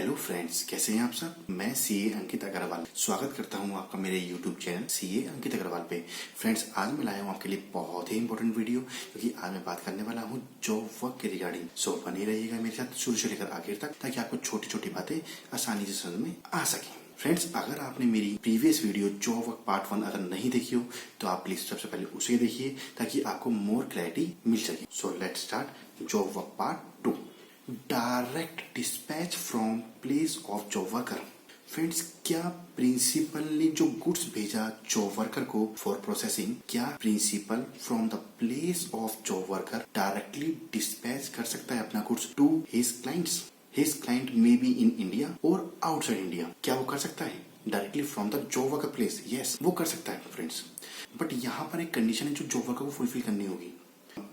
Hello friends, कैसे हैं आप सब। मैं सीए अंकित अग्रवाल स्वागत करता हूं आपका मेरे यूट्यूब चैनल सीए अंकित अग्रवाल पे। फ्रेंड्स, आज मैं लाया हूं आपके लिए बहुत ही इंपॉर्टेंट वीडियो, क्योंकि आज मैं बात करने वाला हूं जॉब वर्क के रिगार्डिंग। सो बने रहिएगा मेरे साथ शुरू से लेकर आखिर तक, ताकि आपको छोटी छोटी बातें आसानी से समझ में आ सके। फ्रेंड्स, अगर आपने मेरी previous video job work part 1 अगर नहीं देखी हो तो आप प्लीज सबसे पहले उसे देखिए, ताकि आपको मोर क्लैरिटी मिल सके। So let's start job work part 2। Direct dispatch from place of job worker. Friends, क्या प्रिंसिपल ने जो गुड्स भेजा जॉब वर्कर को फॉर प्रोसेसिंग, क्या principal from the place of job worker directly dispatch कर सकता है अपना goods to his clients? His client may be in India और आउटसाइड इंडिया। क्या वो कर सकता है directly from the job worker place? Yes, वो कर सकता है फ्रेंड्स। बट यहाँ पर एक कंडीशन है जो जॉब वर्कर को फुलफिल करनी होगी।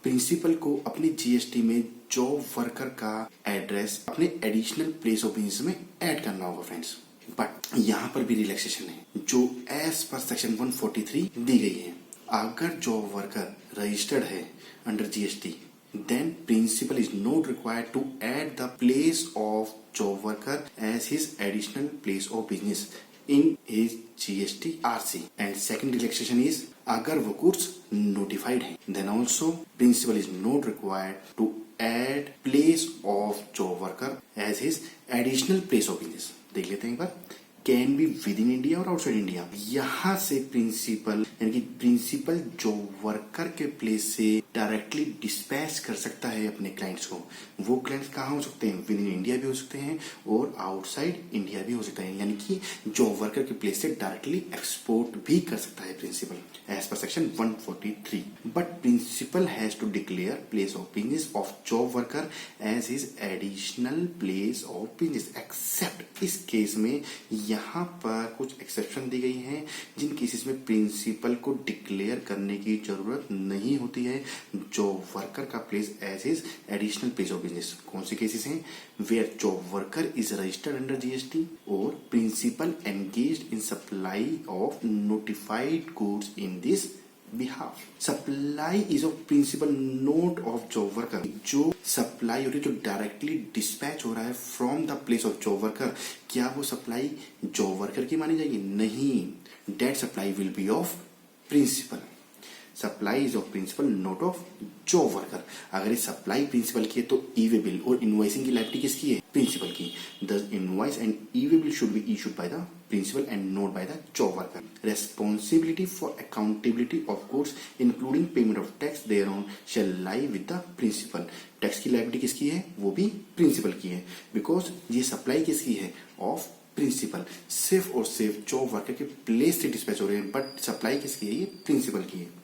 प्रिंसिपल को अपनी जीएसटी में जॉब वर्कर का एड्रेस अपने एडिशनल प्लेस ऑफ बिजनेस में ऐड करना होगा फ्रेंड्स। बट यहाँ पर भी रिलैक्सेशन है जो एज पर सेक्शन 143 दी गई है। अगर जॉब वर्कर रजिस्टर्ड है under GST, then principal is not required to add the place of job worker as his additional place of business in his GST RC. And second relaxation is, अगर वो goods notified है, then also principal is not required to add place of job worker as his additional place of business. देख लेते हैं एक बार। Can be within India और outside India. यहाँ से प्रिंसिपल यानी कि प्रिंसिपल जॉब वर्कर के प्लेस से डायरेक्टली डिस्पैच कर सकता है अपने क्लाइंट्स को। वो क्लाइंट्स कहाँ हो सकते हैं? विद इन इंडिया भी हो सकते हैं और आउटसाइड इंडिया भी हो सकता है। यानी कि जॉब वर्कर के प्लेस से डायरेक्टली एक्सपोर्ट भी कर सकता है principal as per section 143। But principal has to declare place of business of job worker as his additional place of business, except इस केस में यहाँ पर कुछ एक्सेप्शन दी गई हैं, जिन केसेस में प्रिंसिपल को डिक्लेयर करने की जरूरत नहीं होती है जॉब वर्कर का place as his additional place of business. कौन से केसेस हैं? Where job worker is registered under GST और principal engaged in supply of notified goods in this behalf. Supply is of principal not of job worker. जो supply हो रही है, जो directly dispatch हो रहा है from the place of job worker, क्या वो सप्लाई जॉब वर्कर की मानी जाएगी? नहीं, that supply will be of principal. Supply is of principal not of job worker. अगर ये सप्लाई प्रिंसिपल की है तो ई वे बिल और इनवॉइसिंग की लायबिलिटी किसकी है? प्रिंसिपल की। The invoice and e way bill should be issued by the principal and not by the job worker. Responsibility for accountability of goods including payment of tax thereon shall lie with the principal. Tax की liability किसकी है? वो भी principal की है, because ये supply किसकी है? Of principal. सिर्फ और सिर्फ जॉब वर्कर के प्लेस से डिस्पैच हो रहे हैं, बट सप्लाई किसकी है? ये प्रिंसिपल की है।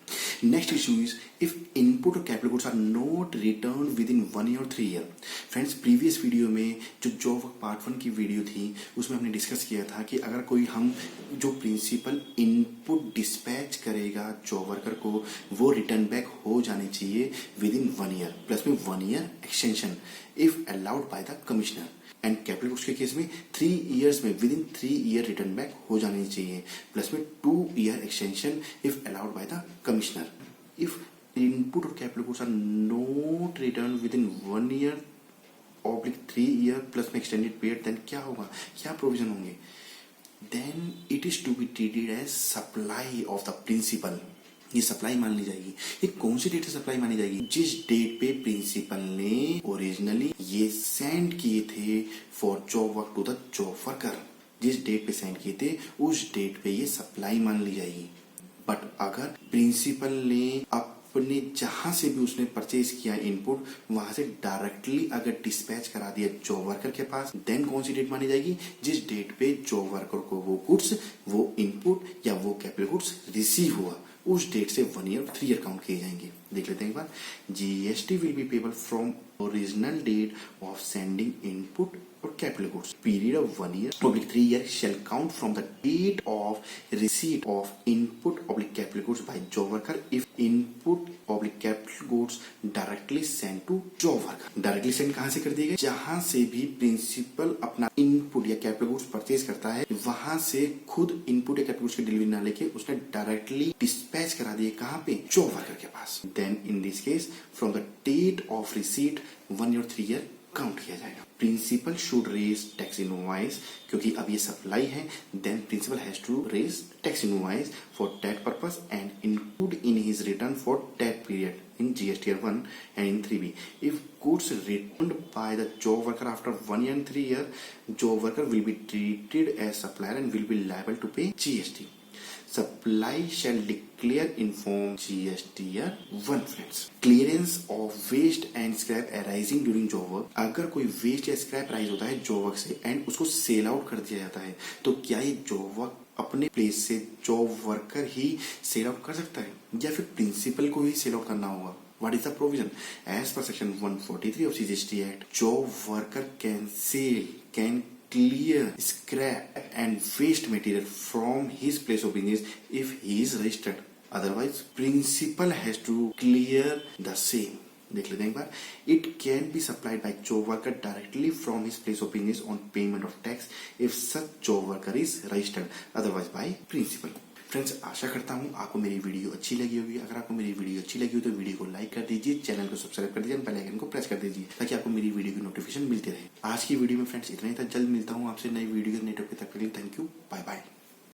Next issue is if input और capital goods are not return within 1 year or 3 year। Friends, previous video में जो जॉब वर्क पार्ट 1 की वीडियो थी, उसमें हमने डिस्कस किया था कि अगर कोई हम जो प्रिंसिपल इनपुट डिस्पैच करेगा जॉब वर्कर को, वो रिटर्न बैक हो जानी चाहिए विद इन 1 year, प्लस में 1 year extension if allowed by the commissioner. And capital goods के केस में 3 years में within 3 year return back हो जानी चाहिए, प्लस में 2 year extension if allowed by the commissioner. If input और capital goods are not return within 1 year और 3 year plus में एक्सटेंडेड पीरियड, देन क्या होगा? क्या प्रोविजन होंगे? Then it is to be treated as supply of the principal. ये supply मान ली जाएगी। ये कौन सी डेट से सप्लाई मानी जाएगी? जिस डेट पे प्रिंसिपल ने ओरिजिनली ये सेंड किए थे for job work to the job worker, जिस डेट पे सेंड किए थे उस डेट पे ये सप्लाई मान ली जाएगी। बट अगर प्रिंसिपल ने अपने जहां से भी उसने परचेज किया इनपुट, वहां से डायरेक्टली अगर डिस्पैच करा दिया जॉब वर्कर के पास, देन कौन सी डेट मानी जाएगी? जिस डेट पे जॉब वर्कर को वो गुड्स, वो इनपुट या वो कैपिटल गुड्स रिसीव हुआ, उस डेट से 1 year 3 year काउंट किए जाएंगे। देख लेते हैं एक बार। GST will be payable from original date of sending input और capital goods. Period of 1 year oblique 3 year shall count from the date of receipt of input oblique capital goods by job worker if input oblique capital goods directly sent to job worker। Directly send कहां से कर दिए गए? जहां से भी principal अपना input या कैपिटल गुड्स परचेज करता है, वहां से खुद इनपुट या कैपिटल गुड्स की डिलीवरी ना लेके उसने डायरेक्टली डिस्पैच करा दिए कहां पे? जॉब वर्कर के पास। Then in this case from the date of receipt 1 year 3 year count किया जाएगा। Principal should raise tax invoice, क्योंकि अब ये सप्लाई है, then principal has to raise tax invoice for that purpose and include in his return for that period in GSTR 1 and in 3B. If goods returned by the job worker after 1 year and 3 year, job worker will be treated as supplier and will be liable to pay GST. Supply shall declare in form GSTR 1 friends. Clearance of waste and scrap arising during job work. अगर कोई waste या scrap rise होता है job work से and उसको sell out कर दिया जाता है, तो क्या ये जॉब वर्क अपने प्लेस से जॉब वर्कर ही सेल आउट कर सकता है या फिर प्रिंसिपल को ही सेल आउट करना होगा? What is the provision? As per section 143 of CGST Act, job worker can clear scrap and waste material from his place of business if he is registered. Otherwise, principal has to clear the same. देख लेते हैं एक बार। It can be supplied by job worker directly from his place of business on payment of tax if such job worker is registered. Otherwise by principal. Friends, आशा करता हूँ आपको मेरी video अच्छी लगी होगी। अगर आपको मेरी वीडियो अच्छी लगी हो तो वीडियो को लाइक कर दीजिए, चैनल को सब्सक्राइब कर दीजिए, बेल आइकन को प्रेस कर दीजिए ताकि आपको मेरी वीडियो की नोटिफिकेशन मिलती रहे। आज की वीडियो में फ्रेंड्स इतना ही था। जल्द मिलता हूँ आपसे नई वीडियो नए टॉपिक तक के लिए। Thank you, bye bye.